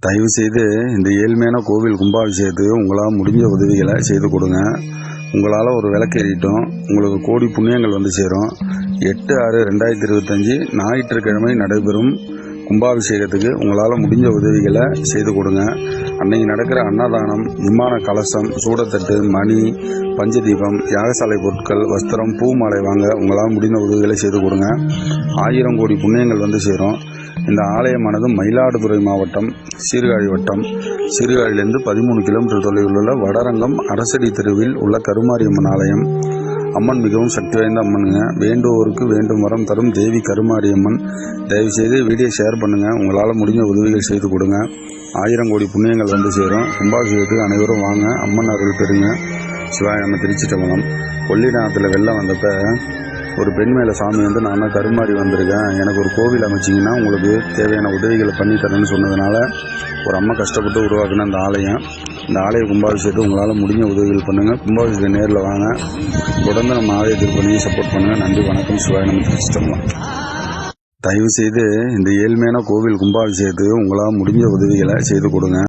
தயவுசெய்து இந்த ஏழ்மையான கோவில் கும்பாபிஷேகத்துக்கு உங்களால் முடிஞ்ச உதவிகளை செய்து கொடுங்க. உங்களால் ஒரு விளக்கு ஏறிட்டோம், உங்களுக்கு கோடி புண்ணியங்கள் வந்து சேரும். 8/6/2025 ஞாயிற்றுக்கிழமை நடைபெறும் கும்பாபிஷேகத்துக்கு உங்களால் முடிஞ்ச உதவிகளை செய்து கொடுங்க. அன்னைக்கு நடக்கிற அன்னதானம், விமான கலசம், சூடத்தட்டு, மணி, பஞ்சதீபம், யாகசாலை பொருட்கள், வஸ்திரம், பூ மாலை வாங்க உங்களால் முடிந்த உதவிகளை செய்து கொடுங்க. 1000 கோடி புண்ணியங்கள் வந்து சேரும். இந்த ஆலயமானது மயிலாடுதுறை மாவட்டம் சீர்காழி வட்டம், சீர்காழியிலிருந்து 13 கிலோமீட்டர் தொலைவில் உள்ள வடரங்கம் அரசடி தெருவில் உள்ள கருமாரியம்மன் ஆலயம். அம்மன் மிகவும் சக்தி வாய்ந்த அம்மனுங்க. வேண்டுவோருக்கு வேண்டும் வரம் தரும் தேவி கருமாரியம்மன். தயவுசெய்து வீடியோ ஷேர் பண்ணுங்கள். உங்களால் முடிஞ்ச உதவிகள் செய்து கொடுங்க. 1000 கோடி புண்ணியங்கள் வந்து சேரும். கும்பாபிஷேகத்துக்கு அனைவரும் வாங்க, அம்மன் அருள் பெறுங்க. சிவாய நம்ம திருச்சிட்டம்பலம். கொள்ளிடத்தில் வெள்ளம் வந்தப்போ ஒரு பெண் மேலே சாமி வந்து நான் தான் கருமாறி வந்திருக்கேன், எனக்கு ஒரு கோவில் அமைச்சிங்கன்னா உங்களுக்கு தேவையான உதவிகளை பண்ணி தரேன்னு சொன்னதுனால ஒரு அம்மா கஷ்டப்பட்டு உருவாக்குன அந்த ஆலயம். இந்த ஆலய கும்பாபிஷேகத்தை உங்களால் முடிஞ்ச உதவிகள் பண்ணுங்கள். கும்பாபிஷேகம் நேரில் வாங்க. தொடர்ந்து நம்ம ஆலயத்துக்கு பண்ணி சப்போர்ட் பண்ணுங்கள். நன்றி, வணக்கம். சிவாய நம்ம திருச்சிட்டம்பலம். தயவுசெய்து இந்த ஏழ்மையான கோவில் கும்பாபிஷேகத்துக்கு உங்களால் முடிஞ்ச உதவிகளை செய்து கொடுங்க.